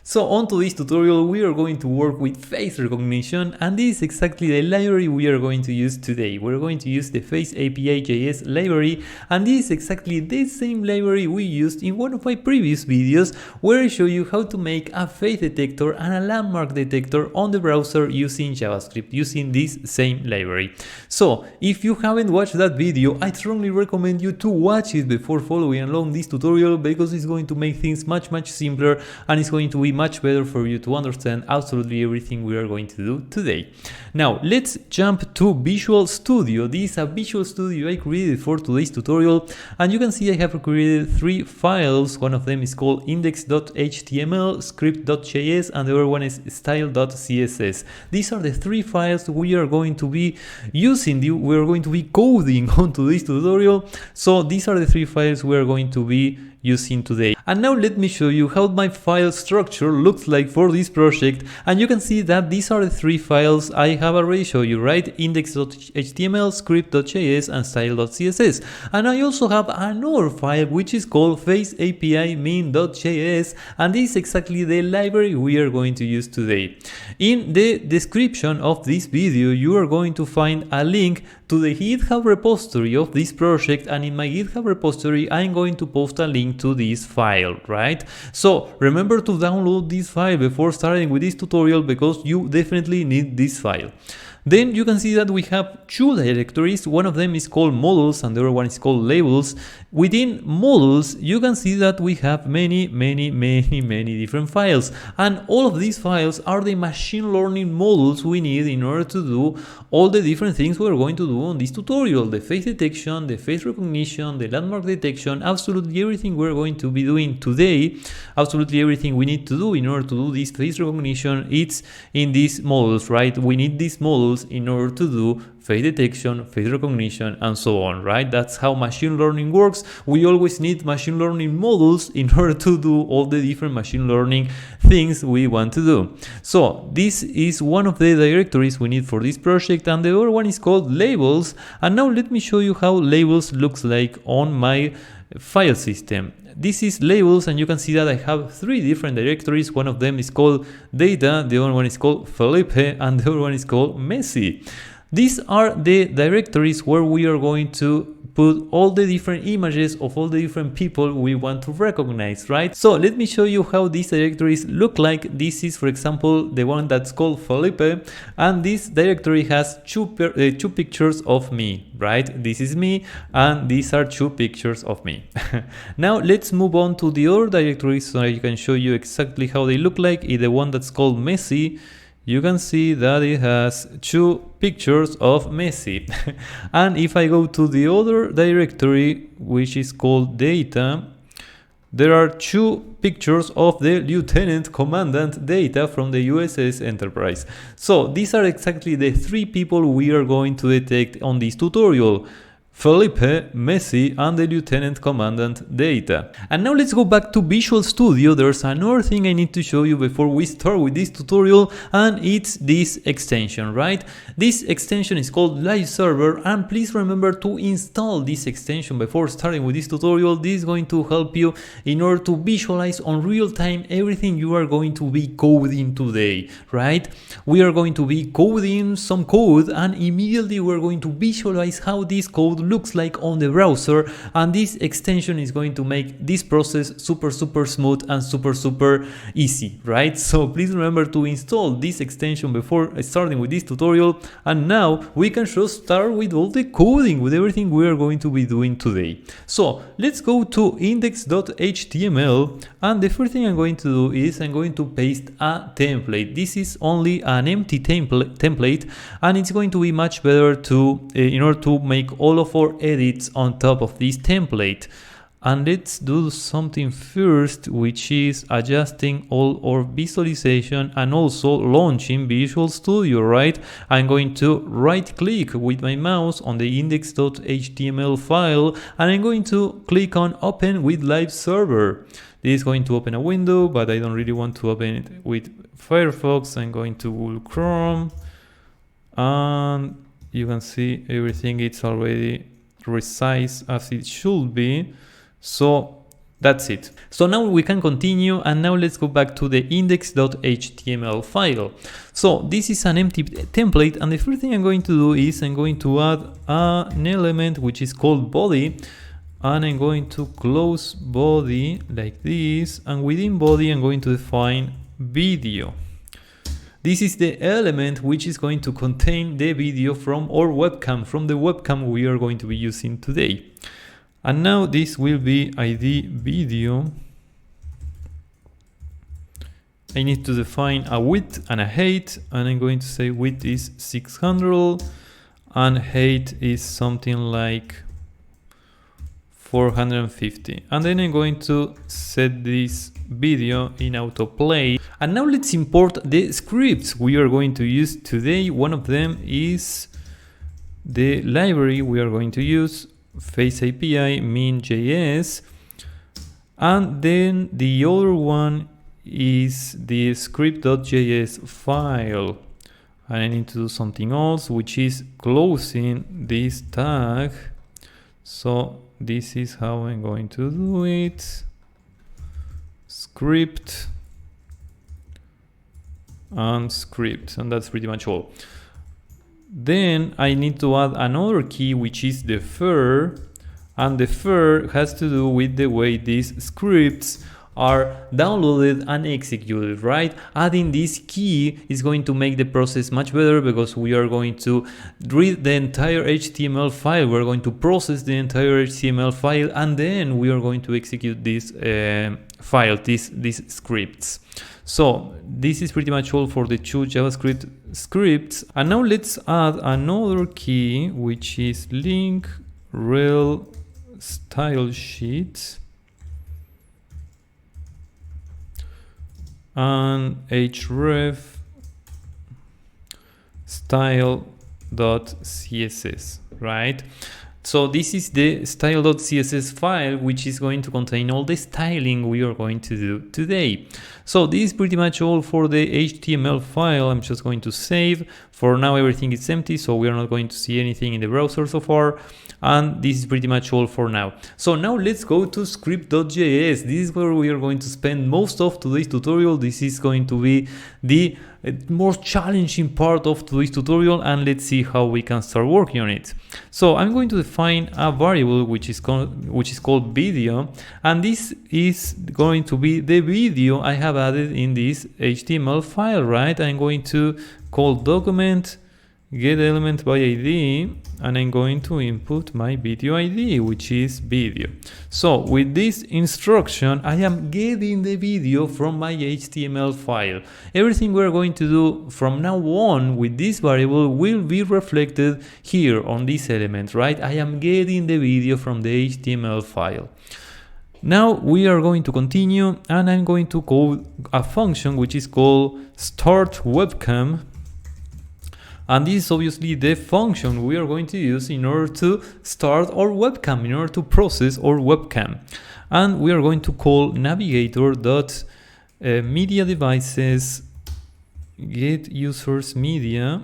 So on to this tutorial we are going to work with face recognition, and this is exactly the library we are going to use today. We're going to use the face-api.js library, and this is exactly the same library we used in one of my previous videos where I show you how to make a face detector and a landmark detector on the browser using JavaScript, using this same library. So if you haven't watched that video, I strongly recommend you to watch it before following along this tutorial, because it's going to make things much simpler, and it's going to be much better for you to understand absolutely everything we are going to do today. Now let's jump to Visual Studio. This is a Visual Studio I created for today's tutorial, and you can see I have created three files. One of them is called index.html, script.js, and the other one is style.css. These are the three files we are going to be using, we are going to be coding onto this tutorial. So these are the three files we are going to be using today. And now let me show you how my file structure looks like for this project, and you can see that these are the three files I have already shown you, right? Index.html, script.js, and style.css. And I also have another file which is called face-api.min.js, and this is exactly the library we are going to use today. In the description of this video you are going to find a link to the GitHub repository of this project, and in my GitHub repository I'm going to post a link to this file, right? So remember to download this file before starting with this tutorial, because you definitely need this file. Then you can see that we have two directories. One of them is called models and the other one is called labels. Within models, you can see that we have many different files. And all of these files are the machine learning models we need in order to do all the different things we're going to do on this tutorial. The face detection, the face recognition, the landmark detection, absolutely everything we're going to be doing today, absolutely everything we need to do in order to do this face recognition, it's in these models, right? We need these models in order to do face detection, face recognition, and so on, right? That's how machine learning works. We always need machine learning models in order to do all the different machine learning things we want to do. So this is one of the directories we need for this project, and the other one is called labels. And now let me show you how labels looks like on my file system. This is labels, and you can see that I have three different directories. One of them is called data, the other one is called Felipe, and the other one is called Messi. These are the directories where we are going to put all the different images of all the different people we want to recognize, right? So let me show you how these directories look like. This is, for example, the one that's called Felipe, and this directory has two pictures of me, right? This is me, and these are two pictures of me. Now let's move on to the other directory so I can show you exactly how they look like. In the one that's called Messi, you can see that it has two pictures of Messi. And if I go to the other directory, which is called data, there are two pictures of the Lieutenant Commandant Data from the USS Enterprise. So these are exactly the three people we are going to detect on this tutorial: Felipe, Messi, and the Lieutenant Commandant Data. And now let's go back to Visual Studio. There's another thing I need to show you before we start with this tutorial, and it's this extension, right? This extension is called Live Server, and please remember to install this extension before starting with this tutorial. This is going to help you in order to visualize on real time everything you are going to be coding today, right? We are going to be coding some code, and immediately we're going to visualize how this code looks like on the browser, and this extension is going to make this process super smooth and super easy, right? So please remember to install this extension before starting with this tutorial, and now we can just start with all the coding, with everything we are going to be doing today. So let's go to index.html, and the first thing I'm going to do is I'm going to paste a template. This is only an empty template, and it's going to be much better to in order to make all of our edits on top of this template. And let's do something first, which is adjusting all our visualization and also launching Visual Studio, right? I'm going to right click with my mouse on the index.html file, and I'm going to click on Open with Live Server. This is going to open a window, but I don't really want to open it with Firefox. I'm going to Google Chrome, and you can see everything, it's already resized as it should be. So That's it. So now we can continue, and now let's go back to the index.html file. So this is an empty template, and the first thing I'm going to do is I'm going to add an element which is called body, and I'm going to close body like this, and within body I'm going to define video. This is the element which is going to contain the video from our webcam, from the webcam we are going to be using today. And now this will be ID video. I need to define a width and a height, and I'm going to say width is 600 and height is something like 450. And then I'm going to set this video in autoplay. And now let's import the scripts we are going to use today. One of them is the library we are going to use, face-api.js, and then the other one is the script.js file. And I need to do something else, which is closing this tag. So this is how I'm going to do it. Script and script, and that's pretty much all. Then I need to add another key, which is the fur, and the fur has to do with the way these scripts are downloaded and executed, right? Adding this key is going to make the process much better, because we are going to read the entire HTML file, we're going to process the entire HTML file, and then we are going to execute this file, these scripts. So this is pretty much all for the two JavaScript scripts. And now let's add another key, which is link rel style sheet and href style.css, right? So this is the style.css file, which is going to contain all the styling we are going to do today. So this is pretty much all for the HTML file. I'm just going to save. For now, everything is empty, so we are not going to see anything in the browser so far. And this is pretty much all for now. So now let's go to script.js. This is where we are going to spend most of today's tutorial. This is going to be the more challenging part of today's tutorial, and let's see how we can start working on it. So I'm going to define a variable which is called video, and this is going to be the video I have added in this HTML file, right? I'm going to call document get element by ID, and I'm going to input my video ID, which is video. So with this instruction, I am getting the video from my HTML file. Everything we're going to do from now on with this variable will be reflected here on this element, right? I am getting the video from the HTML file. Now we are going to continue, and I'm going to call a function which is called start webcam. And this is obviously the function we are going to use in order to start our webcam, in order to process our webcam. And we are going to call navigator.media devices get users media.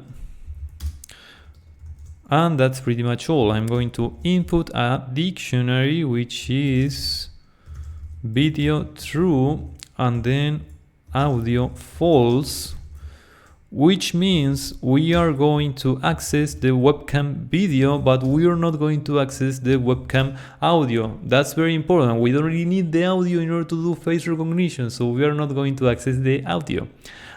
And that's pretty much all. I'm going to input a dictionary, which is video true and then audio false, which means we are going to access the webcam video, but we are not going to access the webcam audio. That's very important. We don't really need the audio in order to do face recognition, so we are not going to access the audio.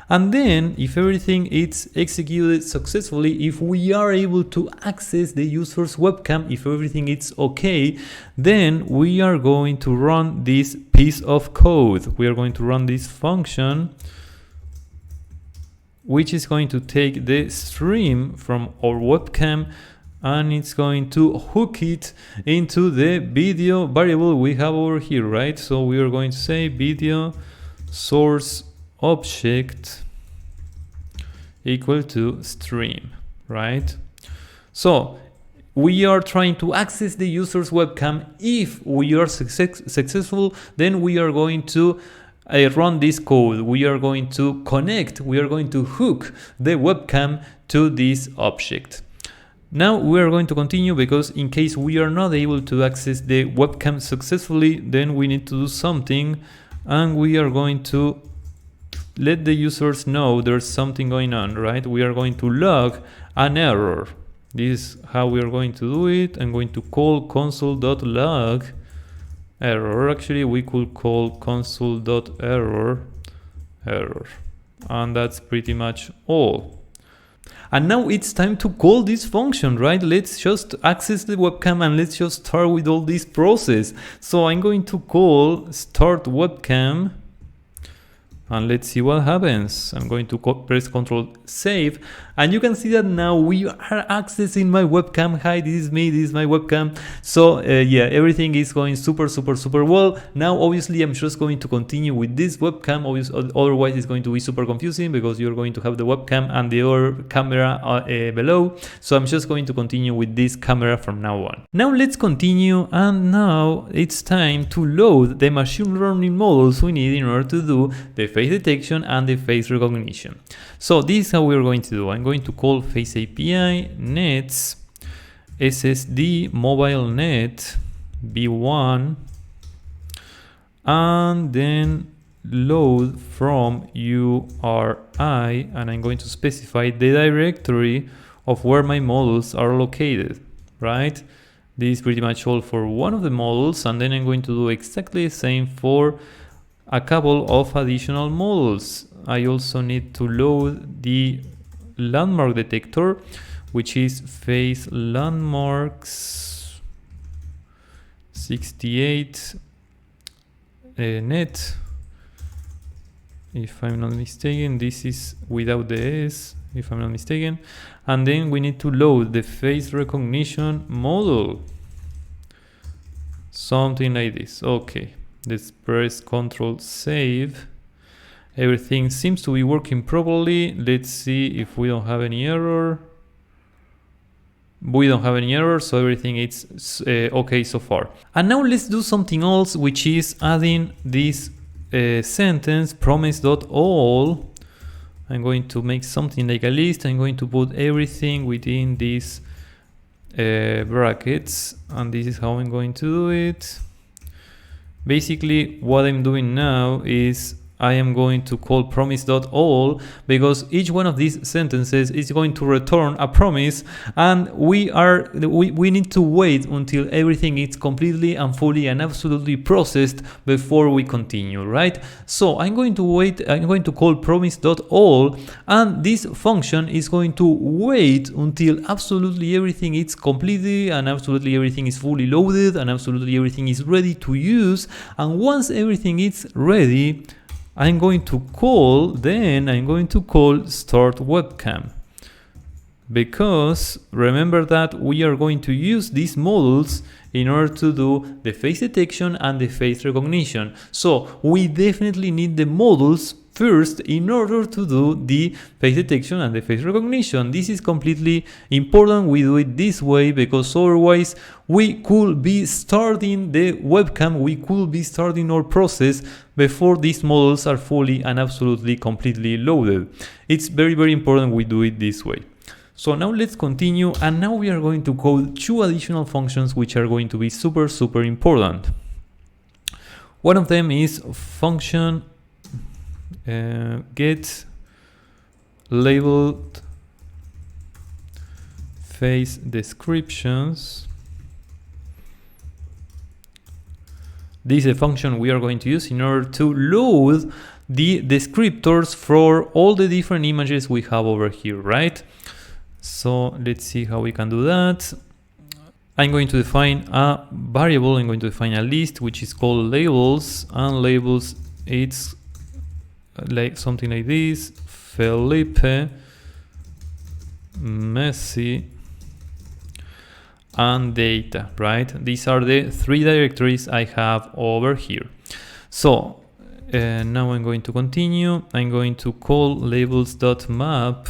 And then if everything is executed successfully, if we are able to access the user's webcam, if everything is okay, then we are going to run this piece of code. We are going to run this function, which is going to take the stream from our webcam and it's going to hook it into the video variable we have over here, right? So we are going to say video source object equal to stream, right? So we are trying to access the user's webcam. If we are successful, then we are going to run this code. We are going to connect, we are going to hook the webcam to this object. Now we are going to continue because in case we are not able to access the webcam successfully, then we need to do something, and we are going to let the users know there's something going on, right? We are going to log an error. This is how we are going to do it. I'm going to call console.log error. Actually, we could call console.error error, and that's pretty much all. And now it's time to call this function, right? Let's just access the webcam and let's just start with all this process. So I'm going to call start webcam, and let's see what happens. I'm going to press Ctrl save, and you can see that now we are accessing my webcam. Hi, this is me, this is my webcam. So yeah, everything is going super well. Now obviously I'm just going to continue with this webcam, otherwise it's going to be super confusing because you're going to have the webcam and the other camera below. So I'm just going to continue with this camera from now on. Now let's continue, and now it's time to load the machine learning models we need in order to do the face detection and the face recognition. So this is how we're going to do. I'm going to call face-api nets ssd mobile net v1, and then load from URI, and I'm going to specify the directory of where my models are located, right? This is pretty much all for one of the models, and then I'm going to do exactly the same for a couple of additional models. I also need to load the landmark detector, which is face landmarks 68 net. If I'm not mistaken, this is without the S, if I'm not mistaken. And then we need to load the face recognition model. Something like this. Okay. Let's press Ctrl save. Everything seems to be working properly. Let's see if we don't have any error. We don't have any error, so everything is okay so far. And now let's do something else, which is adding this sentence promise.all. I'm going to make something like a list. I'm going to put everything within these brackets, and this is how I'm going to do it. Basically, what I'm doing now is I am going to call promise.all because each one of these sentences is going to return a promise, and we need to wait until everything is completely and fully and absolutely processed before we continue, right? So I'm going to wait, I'm going to call promise.all, and this function is going to wait until absolutely everything is completely and absolutely everything is fully loaded and absolutely everything is ready to use. And once everything is ready, I'm going to call start webcam, because remember that we are going to use these models in order to do the face detection and the face recognition. So we definitely need the models first in order to do the face detection and the face recognition. This is completely important. We do it this way because otherwise we could be starting the webcam, we could be starting our process before these models are fully and absolutely completely loaded. It's very important we do it this way. So now let's continue, and now we are going to code two additional functions which are going to be super important. One of them is function get labeled face descriptions. This is a function we are going to use in order to load the descriptors for all the different images we have over here, right? So let's see how we can do that. I'm going to define a variable, I'm going to define a list which is called labels, and labels, it's like something like this: Felipe, Messi, and data, right? These are the three directories I have over here. So now I'm going to continue. I'm going to call labels.map.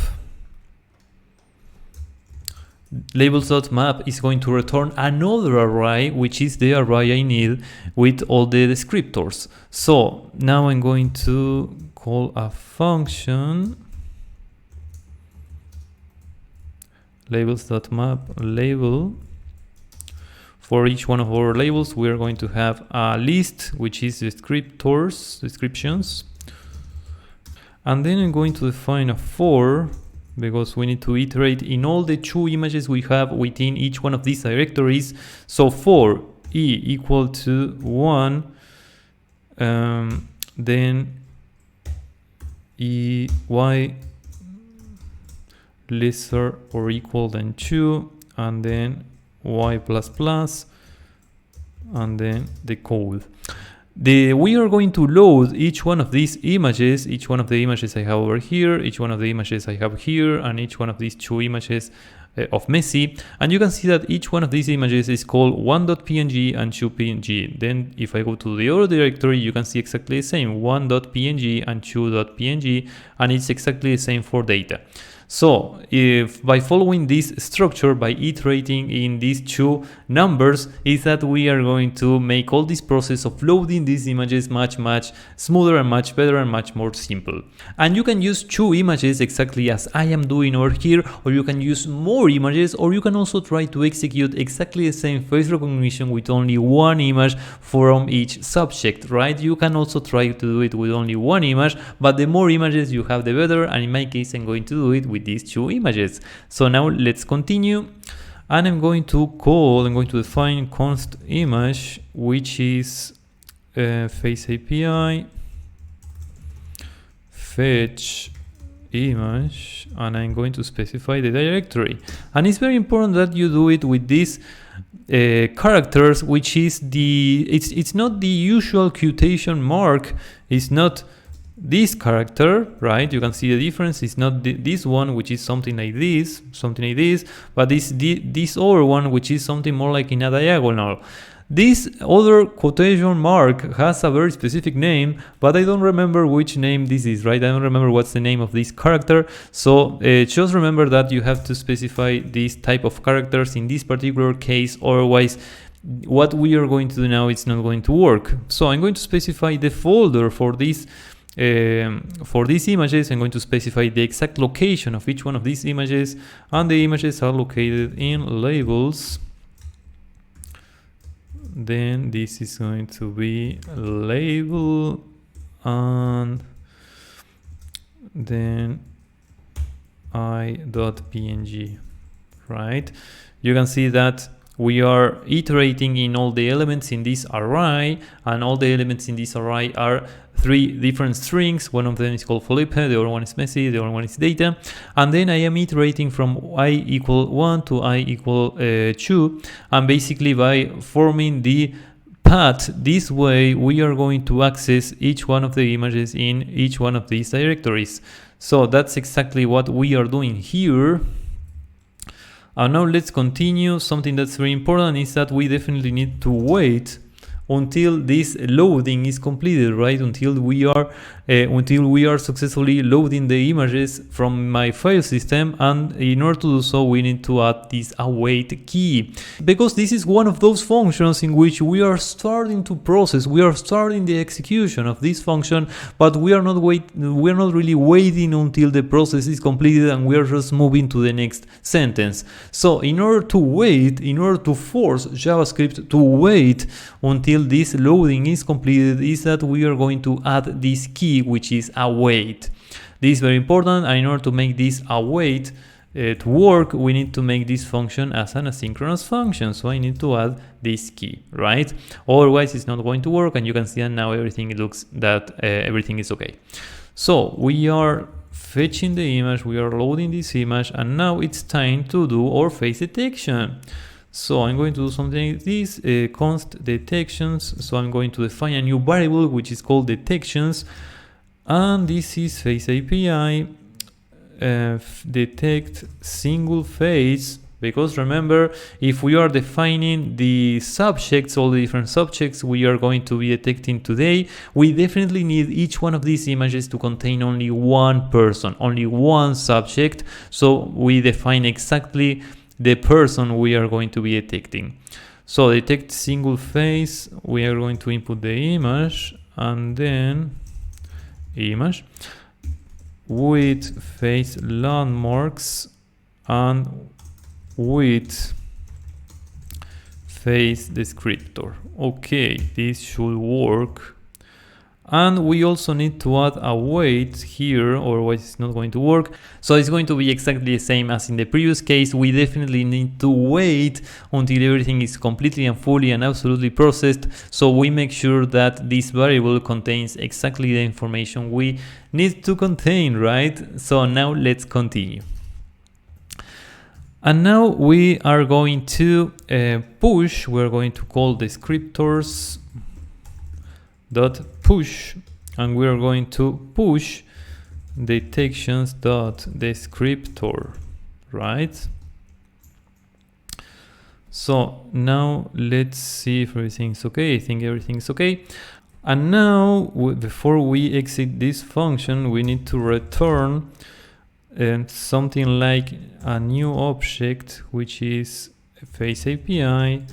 Labels.map is going to return another array, which is the array I need with all the descriptors. So now I'm going to call a function labels.map label. For each one of our labels, we are going to have a list, which is descriptions. And then I'm going to define a for, because we need to iterate in all the 2 images we have within each one of these directories. So for e equal to 1, then y lesser or equal than 2, and then y++, and then the code. We are going to load each one of these images, each one of the images I have over here, each one of the images I have here, and each one of these 2 images of Messi. And you can see that each one of these images is called 1.png and 2.png. Then if I go to the other directory, you can see exactly the same, 1.png and 2.png, and it's exactly the same for data. So if by following this structure, by iterating in these 2 numbers, is that we are going to make all this process of loading these images much smoother and much better and much more simple. And you can use 2 images exactly as I am doing over here, or you can use more images, or you can also try to execute exactly the same face recognition with only 1 image from each subject, right? You can also try to do it with only 1 image, but the more images you have, the better. And in my case, I'm going to do it with these 2 images. So now let's continue, and I'm going to define const image, which is face-api fetch image, and I'm going to specify the directory. And it's very important that you do it with these characters, which is it's not the usual quotation mark, it's not this character, right? You can see the difference. It's not this one, which is something like this, but this other one, which is something more like in a diagonal. This other quotation mark has a very specific name, but I don't remember which name this is, right? I don't remember what's the name of this character. So just remember that you have to specify this type of characters in this particular case, otherwise what we are going to do now, it's not going to work. So I'm going to specify the folder for these images. I'm going to specify the exact location of each one of these images, and the images are located in labels. Then this is going to be label, and then i.png, right? You can see that we are iterating in all the elements in this array, and all the elements in this array are 3 different strings. One of them is called Felipe, the other one is Messi, the other one is data. And then I am iterating from I equal 1 to I equal 2. And basically by forming the path this way, we are going to access each one of the images in each one of these directories. So that's exactly what we are doing here. And now let's continue. Something that's very important is that we definitely need to wait until this loading is completed, right? Until we are successfully loading the images from my file system. And in order to do so, we need to add this await key, because this is one of those functions in which we are starting to process, we are starting the execution of this function, but we are not really waiting until the process is completed, and we are just moving to the next sentence. So in order to force JavaScript to wait until this loading is completed, is that we are going to add this key, which is await. This is very important, and in order to make this await to work, we need to make this function as an asynchronous function. So I need to add this key, right? Otherwise it's not going to work, and you can see that now everything is okay. So we are fetching the image, we are loading this image, and now it's time to do our face detection. So I'm going to do something like this, const detections. So I'm going to define a new variable which is called detections, and this is face-api detect single face, because remember, if we are defining the subjects, all the different subjects we are going to be detecting today, we definitely need each one of these images to contain only one person, only one subject. So we define exactly the person we are going to be detecting. So detect single face, we are going to input the image, and then image with face landmarks, and with face descriptor. Okay, this should work. And we also need to add a wait here, otherwise it's not going to work. So it's going to be exactly the same as in the previous case. We definitely need to wait until everything is completely and fully and absolutely processed. So we make sure that this variable contains exactly the information we need to contain, right? So now let's continue. And now we are going to push. We're going to call descriptors dot push, and we are going to push detections dot descriptor, right? So now let's see if everything's okay. I think everything's okay. And now before we exit this function, we need to return something like a new object, which is face-api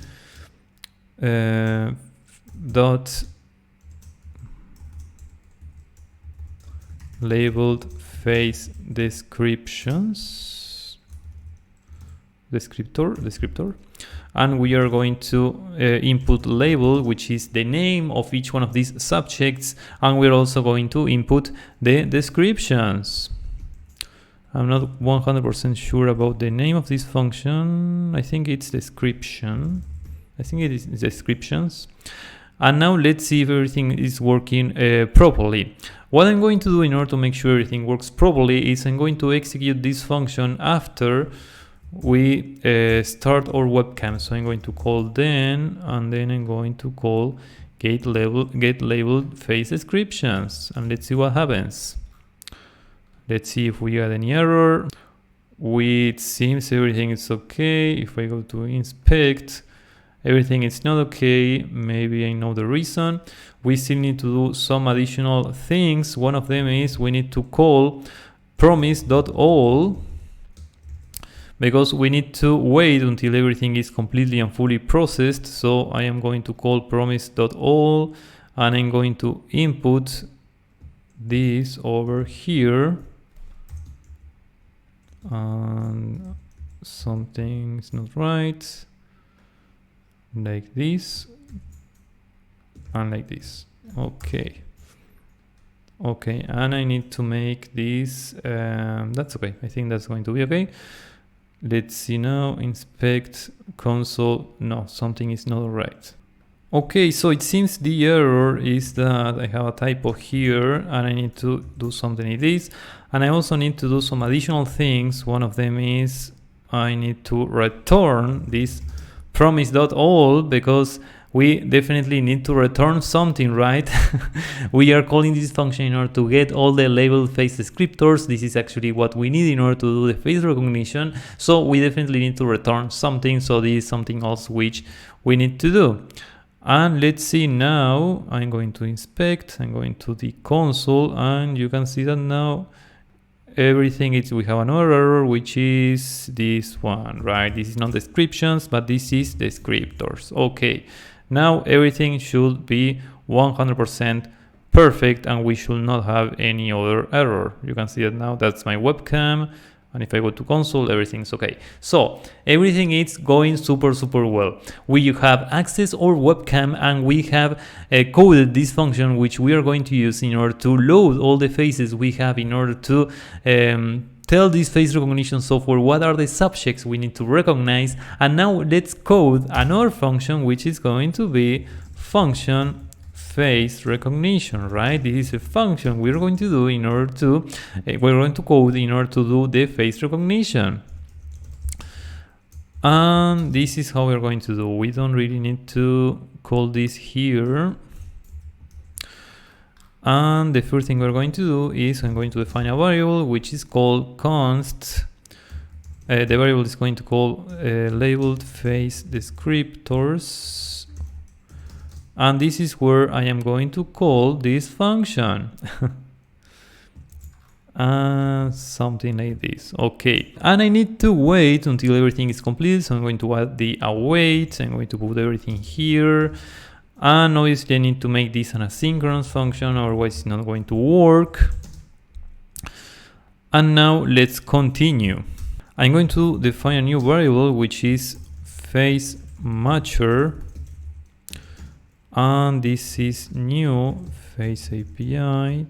dot labeled face descriptor, and we are going to input label, which is the name of each one of these subjects, and we're also going to input the descriptions. I'm not 100% sure about the name of this function. I think it's description. I think it is descriptions. And now let's see if everything is working properly. What I'm going to do in order to make sure everything works properly is I'm going to execute this function after we start our webcam. So I'm going to call then, and then I'm going to call get labeled face descriptions, and let's see what happens. Let's see if we get any error. It seems everything is okay. If I go to inspect, everything is not okay. Maybe I know the reason. We still need to do some additional things. One of them is we need to call promise.all, because we need to wait until everything is completely and fully processed. So I am going to call promise.all, and I'm going to input this over here. And something's not right. Like this and like this. Okay, and I need to make this that's okay. I think that's going to be okay. Let's see now. Inspect console. No, something is not right. Okay, so it seems the error is that I have a typo here, and I need to do something like this, and I also need to do some additional things. One of them is I need to return this promise.all, because we definitely need to return something, right? We are calling this function in order to get all the labeled face descriptors. This is actually what we need in order to do the face recognition. So we definitely need to return something. So this is something else which we need to do. And let's see now. I'm going to inspect. I'm going to the console, and you can see that now everything is, we have another error, which is this one, right? This is not descriptions, but this is descriptors. Okay, now everything should be 100% perfect, and we should not have any other error. You can see that now. That's my webcam, and if I go to console, everything's okay. So everything is going super well. We have access our webcam, and we have coded this function which we are going to use in order to load all the faces we have, in order to tell this face recognition software what are the subjects we need to recognize. And now let's code another function, which is going to be function face recognition, right? This is a function we're going to do in order to we're going to code in order to do the face recognition. And this is how we're going to do. We don't really need to call this here. And the first thing we're going to do is I'm going to define a variable which is called const. The variable is going to call labeled face descriptors. And this is where I am going to call this function. Something like this. Okay, and I need to wait until everything is complete. So I'm going to add the await. I'm going to put everything here. And obviously I need to make this an asynchronous function, otherwise it's not going to work. And now let's continue. I'm going to define a new variable which is face matcher, and this is new face API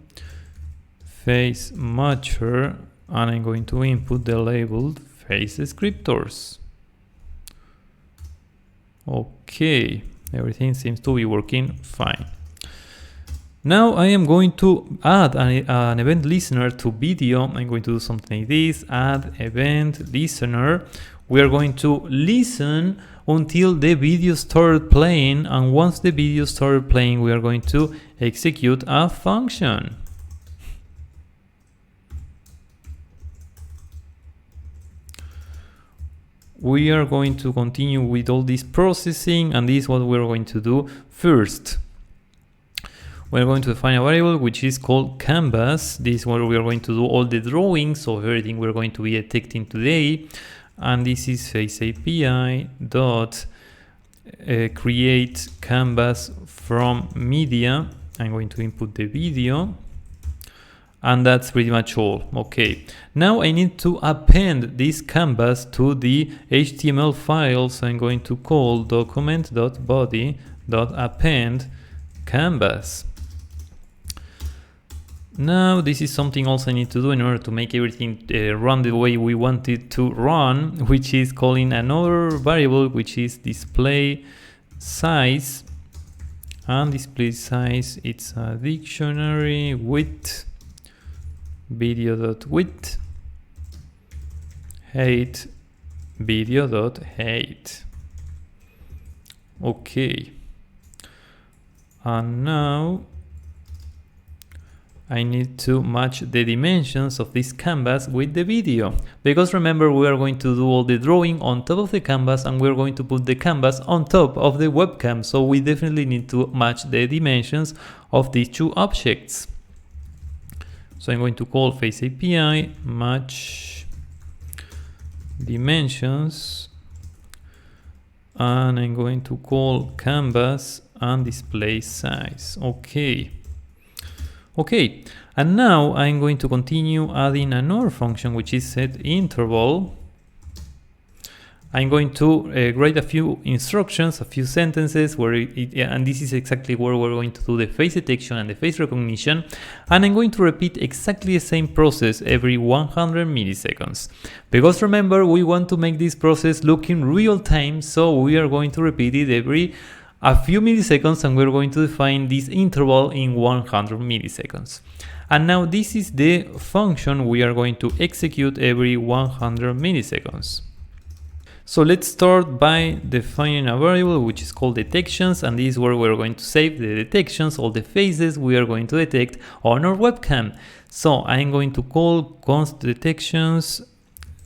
face matcher, and I'm going to input the labeled face descriptors. Okay, everything seems to be working fine. Now I am going to add an event listener to video. I'm going to do something like this, add event listener. We are going to listen until the video started playing, and once the video started playing, we are going to execute a function. We are going to continue with all this processing, and this is what we're going to do first. We're going to define a variable which is called canvas. This is where we are going to do all the drawings of everything we're going to be detecting today. And this is face-api dot create canvas from media. I'm going to input the video. And that's pretty much all. Okay, now I need to append this canvas to the HTML file. So I'm going to call document.body.append canvas. Now this is something also I need to do in order to make everything run the way we want it to run, which is calling another variable which is display size. And display size, it's a dictionary width, video.width, height, video.height. Okay, and now I need to match the dimensions of this canvas with the video, because remember, we are going to do all the drawing on top of the canvas, and we're going to put the canvas on top of the webcam, so we definitely need to match the dimensions of these two objects. So I'm going to call face-api match dimensions, and I'm going to call canvas and display size. Okay, and now I'm going to continue adding another function which is set interval. I'm going to write a few instructions, a few sentences, and this is exactly where we're going to do the face detection and the face recognition. And I'm going to repeat exactly the same process every 100 milliseconds. Because remember, we want to make this process look in real time, so we are going to repeat it every a few milliseconds, and we're going to define this interval in 100 milliseconds. And now this is the function we are going to execute every 100 milliseconds. So let's start by defining a variable which is called detections, and this is where we're going to save the detections, all the faces we are going to detect on our webcam. So I'm going to call const detections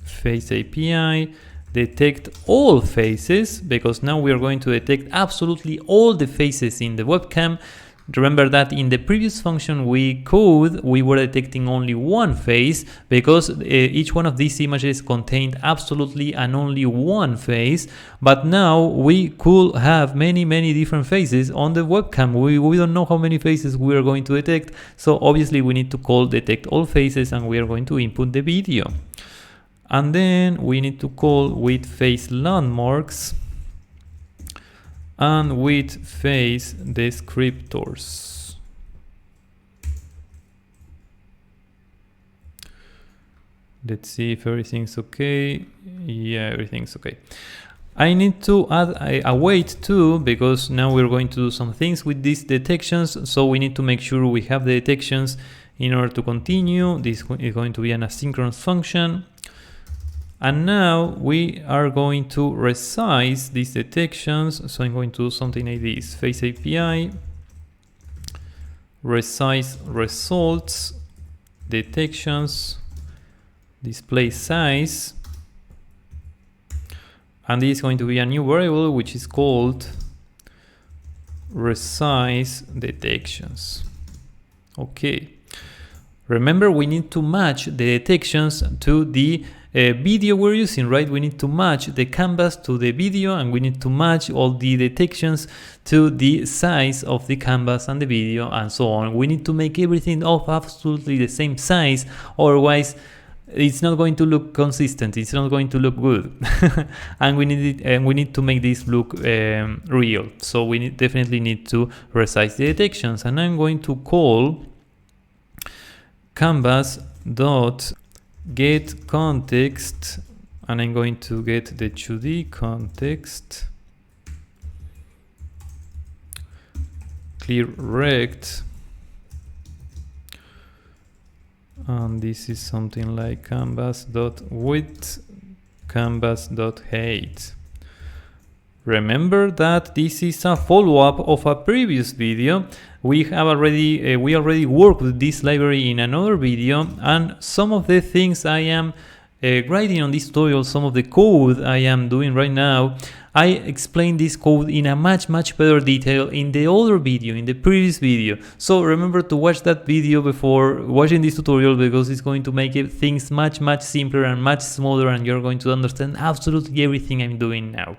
face API detect all faces, because now we are going to detect absolutely all the faces in the webcam. Remember that in the previous function we were detecting only one face, because each one of these images contained absolutely and only one face. But now we could have many different faces on the webcam. We don't know how many faces we are going to detect, so obviously we need to call detect all faces, and we are going to input the video. And then we need to call with face landmarks and with face descriptors. Let's see if everything's okay. Yeah, everything's okay. I need to add a wait too, because now we're going to do some things with these detections. So we need to make sure we have the detections in order to continue. This is going to be an asynchronous function. And now we are going to resize these detections. So I'm going to do something like this: face API resize results detections display size, and this is going to be a new variable which is called resize detections. Okay, remember, we need to match the detections to the video we're using, right? We need to match the canvas to the video, and we need to match all the detections to the size of the canvas and the video, and so on. We need to make everything of absolutely the same size, otherwise it's not going to look consistent, it's not going to look good. And we need to make this look real. So we definitely need to resize the detections, and I'm going to call canvas.getContext, and I'm going to get the 2D context, clear rect, and this is something like canvas.width, canvas.height. Remember that this is a follow-up of a previous video. We already worked with this library in another video, and some of the things I am writing on this tutorial, some of the code I am doing right now, I explained this code in a much better detail in the other video, in the previous video. So remember to watch that video before watching this tutorial, because it's going to make things much simpler and much smoother, and you're going to understand absolutely everything I'm doing now.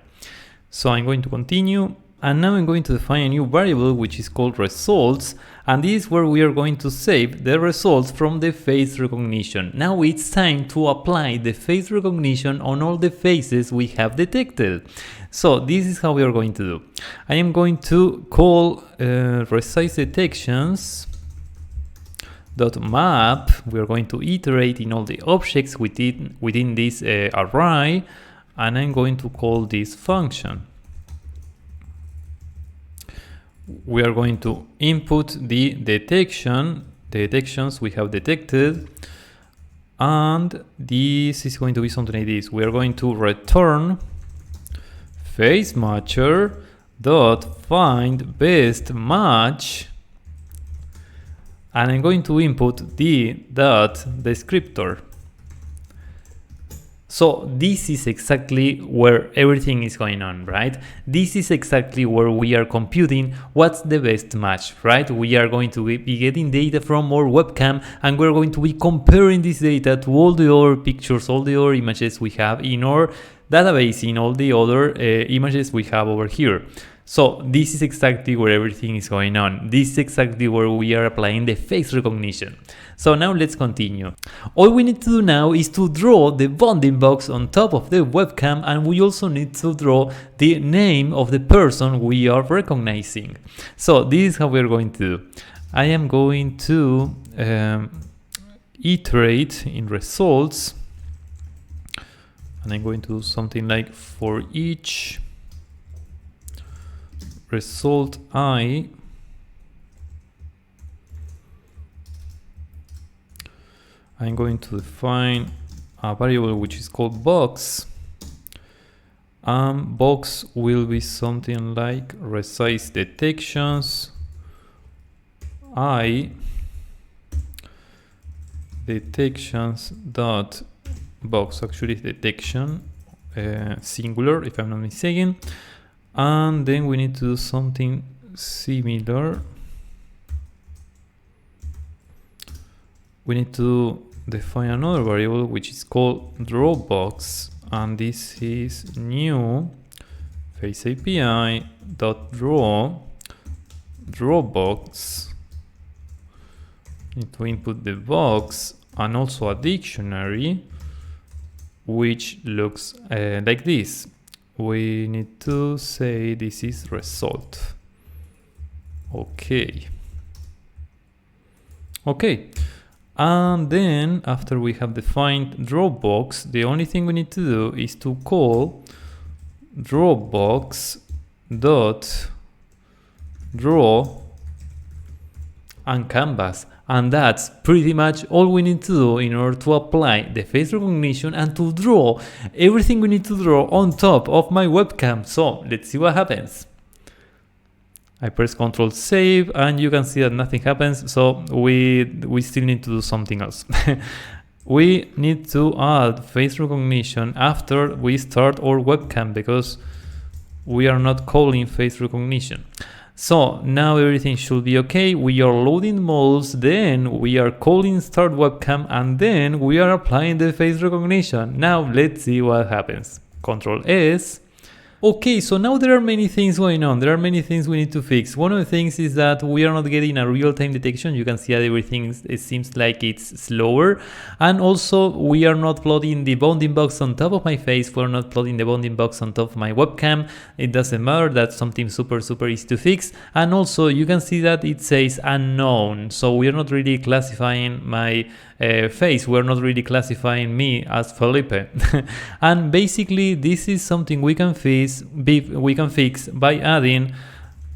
So I'm going to continue, and now I'm going to define a new variable which is called results, and this is where we are going to save the results from the face recognition. Now it's time to apply the face recognition on all the faces we have detected. So this is how we are going to do. I am going to call resize detections .map. We are going to iterate in all the objects within this array, and I'm going to call this function. We are going to input the detections we have detected, and this is going to be something like this. We are going to return face matcher dot find best match, and I'm going to input the dot descriptor. So this is exactly where everything is going on, right? This is exactly where we are computing what's the best match, right? We are going to be getting data from our webcam, and we're going to be comparing this data to all the other pictures, all the other images we have in our database, in all the other images we have over here. So this is exactly where everything is going on. This is exactly where we are applying the face recognition. So now let's continue. All we need to do now is to draw the bounding box on top of the webcam, and we also need to draw the name of the person we are recognizing. So this is how we are going to do. I am going to iterate in results, and I'm going to do something like for each result I, I'm going to define a variable which is called box, and box will be something like resize detections I detections dot box, actually detection singular if I'm not mistaken. And then we need to do something similar. We need to define another variable which is called drawBox, and this is new face-api.draw drawBox. Need to input the box and also a dictionary which looks like this. We need to say this is result. Okay. And then after we have defined drawBox, the only thing we need to do is to call drawBox.draw and canvas. And that's pretty much all we need to do in order to apply the face recognition and to draw everything we need to draw on top of my webcam. So let's see what happens. I press Ctrl save, and you can see that nothing happens. So we still need to do something else. We need to add face recognition after we start our webcam, because we are not calling face recognition. So now everything should be okay. We are loading models, then we are calling start webcam, and then we are applying the face recognition. Now let's see what happens. Ctrl S, Okay, so now there are many things going on. There are many things we need to fix. One of the things is that we are not getting a real-time detection. You can see that everything, it seems like it's slower. And also we are not plotting the bounding box on top of my face. We're not plotting the bounding box on top of my webcam. It doesn't matter. That's something super easy to fix. And also you can see that it says unknown. So we are not really classifying my face. We're not really classifying me as Felipe. And basically this is something we can fix by adding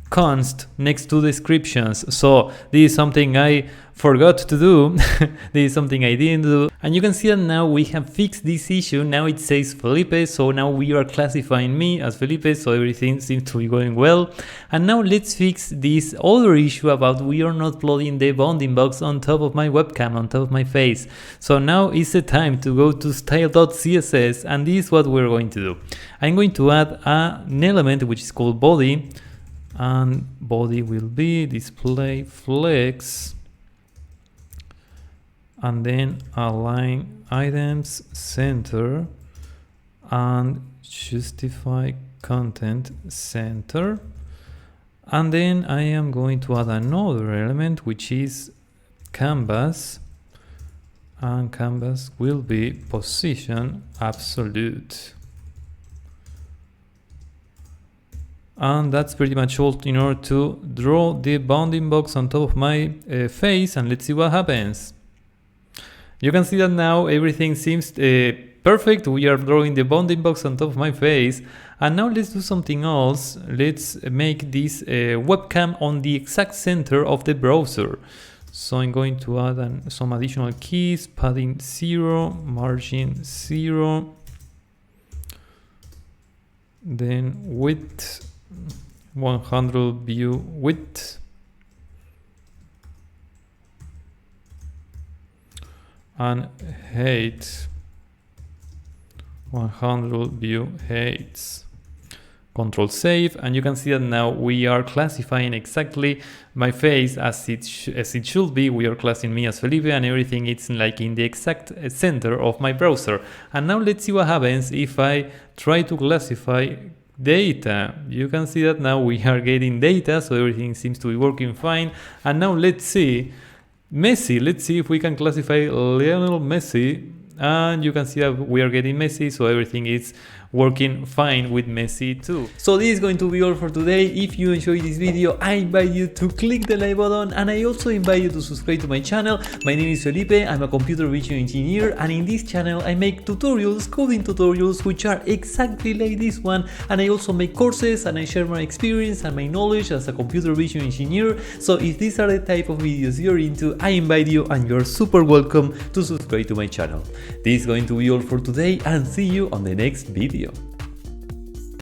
const next to descriptions. So this is something I forgot to do. This is something I didn't do, and you can see that now we have fixed this issue. Now it says Felipe, so now we are classifying me as Felipe, so everything seems to be going well. And now let's fix this other issue about we are not plotting the bounding box on top of my webcam, on top of my face. So now is the time to go to style.css, and this is what we're going to do. I'm going to add an element which is called body, and body will be display flex, and then align items center and justify content center. And then I am going to add another element which is canvas, and canvas will be position absolute. And that's pretty much all in order to draw the bounding box on top of my face, and let's see what happens. You can see that now everything seems perfect. We are drawing the bounding box on top of my face. And now let's do something else. Let's make this webcam on the exact center of the browser. So I'm going to add some additional keys, padding 0, margin 0, then width 100 view width, and height 100 view heights. Control save, and you can see that now we are classifying exactly my face as it should be. We are classifying me as Felipe, and everything it's like in the exact center of my browser. And now let's see what happens if I try to classify data. You can see that now we are getting data, so everything seems to be working fine. And now let's see Messi. Let's see if we can classify Lionel Messi, and you can see that we are getting Messi, so everything is working fine with Messi too. So this is going to be all for today. If you enjoyed this video, I invite you to click the like button, and I also invite you to subscribe to my channel. My name is Felipe, I'm a computer vision engineer, and in this channel I make tutorials, coding tutorials, which are exactly like this one, and I also make courses, and I share my experience and my knowledge as a computer vision engineer. So if these are the type of videos you're into, I invite you, and you're super welcome to subscribe to my channel. This is going to be all for today, and see you on the next video.